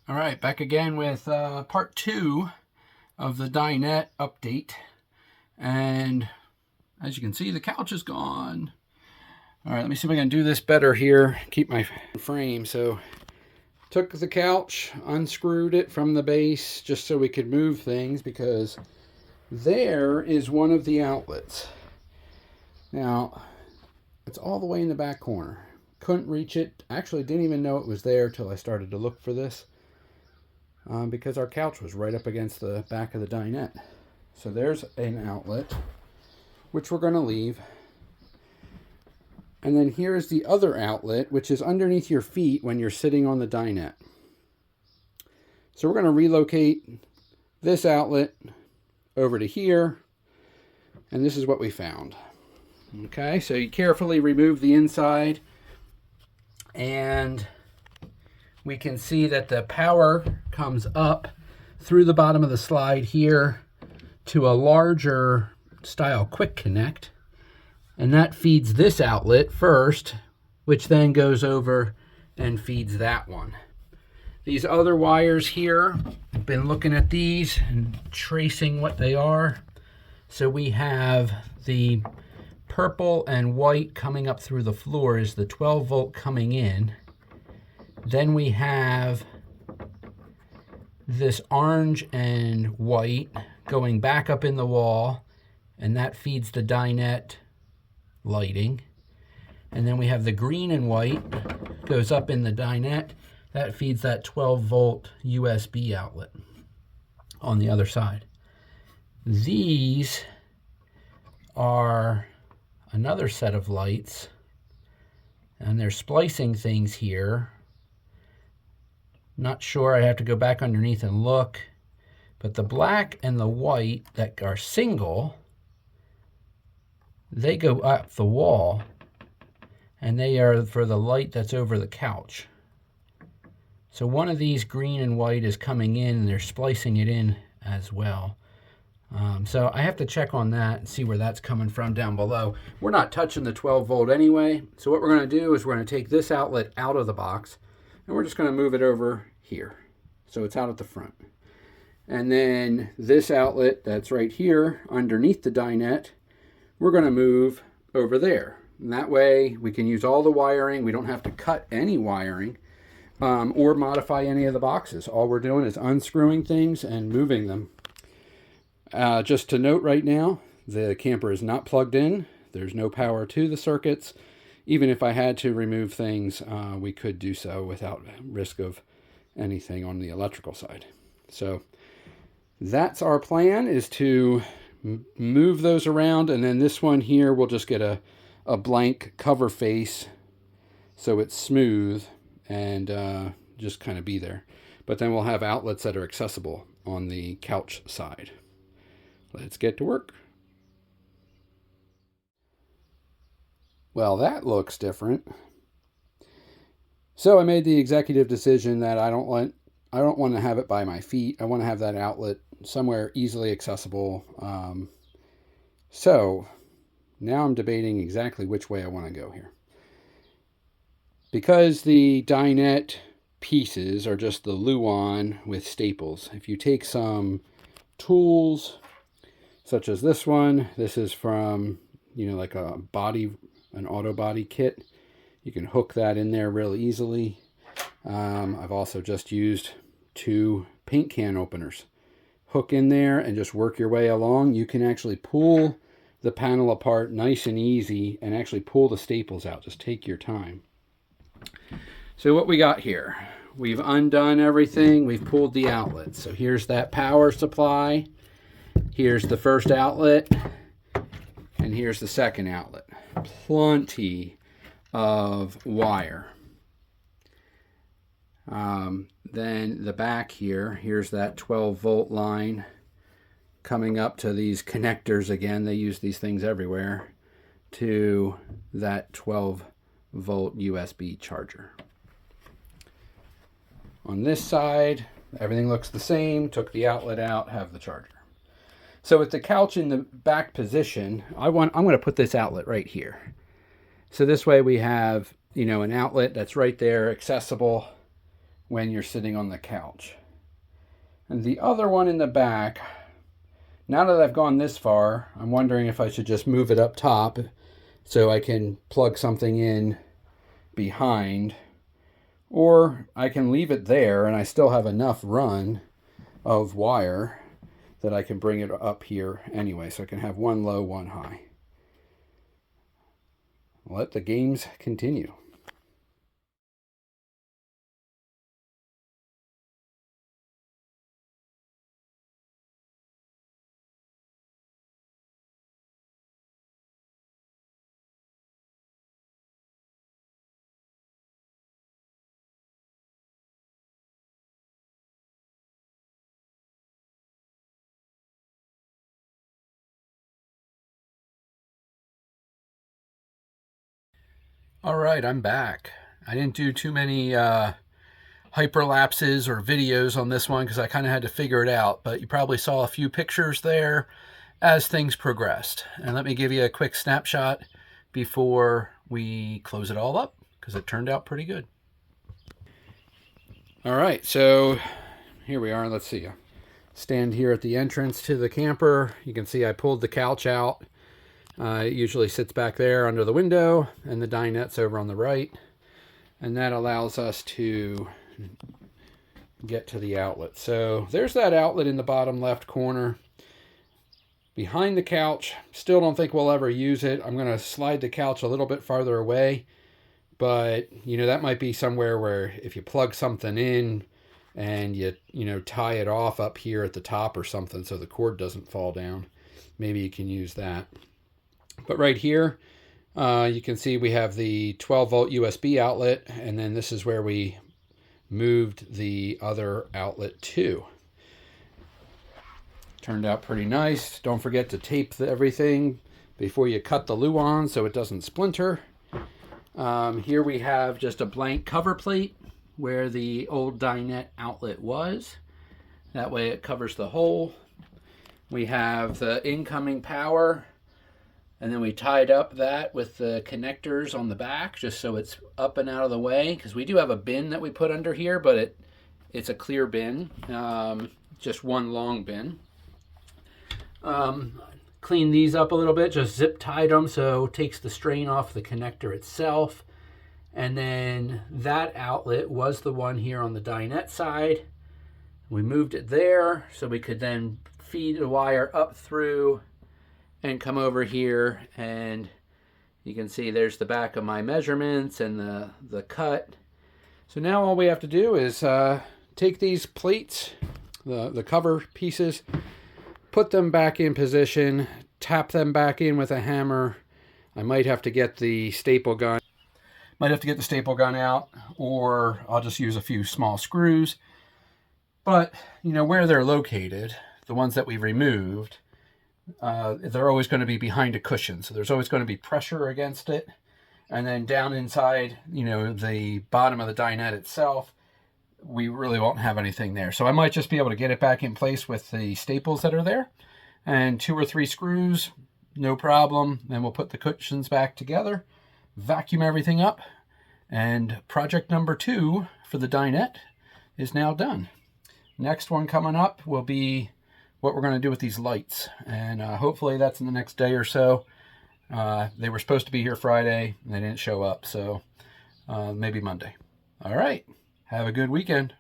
All right, back again with part 2 of the Dinette update. And as you can see, the couch is gone. All right, let me see if I can do this better here. Keep my frame. So took the couch, unscrewed it from the base just so we could move things, because there is one of the outlets. Now, it's all the way in the back corner. Couldn't reach it. Actually, didn't even know it was there till I started to look for this. Because our couch was right up against the back of the dinette. So there's an outlet, which we're going to leave. And then here's the other outlet, which is underneath your feet when you're sitting on the dinette. So we're going to relocate this outlet over to here. And this is what we found. Okay, so you carefully remove the inside. And we can see that the power comes up through the bottom of the slide here to a larger style quick connect, and that feeds this outlet first, which then goes over and feeds that one. These other wires here, I've been looking at these and tracing what they are. So we have the purple and white coming up through the floor is the 12 volt coming in. Then we have this orange and white going back up in the wall, and that feeds the dinette lighting. And then we have the green and white goes up in the dinette. That feeds that 12 volt USB outlet on the other side. These are another set of lights, and they're splicing things here. Not sure, I have to go back underneath and look. But the black and the white that are single, they go up the wall, and they are for the light that's over the couch. So one of these green and white is coming in, and they're splicing it in as well. So I have to check on that and see where that's coming from down below. We're not touching the 12 volt anyway. So what we're going to do is we're going to take this outlet out of the box, and we're just going to move it over here. So it's out at the front. And then this outlet that's right here underneath the dinette, we're going to move over there. And that way we can use all the wiring. We don't have to cut any wiring or modify any of the boxes. All we're doing is unscrewing things and moving them. Just to note right now, the camper is not plugged in. There's no power to the circuits. Even if I had to remove things, we could do so without risk of anything on the electrical side. So that's our plan, is to move those around, and then this one here we'll just get a blank cover face so it's smooth and just kind of be there. But then we'll have outlets that are accessible on the couch side. Let's get to work. Well, that looks different. So I made the executive decision that I don't want to have it by my feet. I want to have that outlet somewhere easily accessible. So now I'm debating exactly which way I want to go here. Because the dinette pieces are just the Luan with staples. If you take some tools, such as this one, this is from, like an auto body kit. You can hook that in there real easily. I've also just used 2 paint can openers. Hook in there and just work your way along. You can actually pull the panel apart nice and easy and actually pull the staples out. Just take your time. So what we got here, we've undone everything. We've pulled the outlet. So here's that power supply. Here's the first outlet. And here's the second outlet. Plenty of wire. Then the back here's that 12 volt line coming up to these connectors again. They use these things everywhere, to that 12 volt USB charger. On this side, everything looks the same. Took the outlet out, have the charger. So with the couch in the back position, I'm going to put this outlet right here. So this way we have, an outlet that's right there, accessible, when you're sitting on the couch. And the other one in the back, now that I've gone this far, I'm wondering if I should just move it up top so I can plug something in behind, or I can leave it there and I still have enough run of wire that I can bring it up here anyway, so I can have one low, one high. Let the games continue. All right, I'm back. I didn't do too many hyperlapses or videos on this one because I kind of had to figure it out, but you probably saw a few pictures there as things progressed. And let me give you a quick snapshot before we close it all up, because it turned out pretty good. All right, so here we are. Let's see. Stand here at the entrance to the camper. You can see I pulled the couch out. It usually sits back there under the window, and the dinette's over on the right. And that allows us to get to the outlet. So there's that outlet in the bottom left corner. Behind the couch, still don't think we'll ever use it. I'm going to slide the couch a little bit farther away. But, you know, that might be somewhere where if you plug something in and you tie it off up here at the top or something so the cord doesn't fall down, maybe you can use that. But right here, you can see we have the 12-volt USB outlet, and then this is where we moved the other outlet to. Turned out pretty nice. Don't forget to tape everything before you cut the luan so it doesn't splinter. Here we have just a blank cover plate where the old dinette outlet was. That way it covers the hole. We have the incoming power. And then we tied up that with the connectors on the back just so it's up and out of the way, because we do have a bin that we put under here, but it's a clear bin, just one long bin. Clean these up a little bit, just zip tied them so it takes the strain off the connector itself. And then that outlet was the one here on the dinette side. We moved it there so we could then feed the wire up through and come over here, and you can see there's the back of my measurements and the cut. So now all we have to do is take these plates, the cover pieces, put them back in position, tap them back in with a hammer. I might have to get the staple gun. Out, or I'll just use a few small screws. But, you know, where they're located, the ones that we removed, they're always going to be behind a cushion, so there's always going to be pressure against it. And then down inside, you know, the bottom of the dinette itself, we really won't have anything there. So I might just be able to get it back in place with the staples that are there, and 2 or 3 screws, no problem. Then we'll put the cushions back together, vacuum everything up, and project number 2 for the dinette is now done. Next one coming up will be what we're going to do with these lights, and hopefully that's in the next day or so. They were supposed to be here Friday and they didn't show up, so maybe Monday. All right, have a good weekend.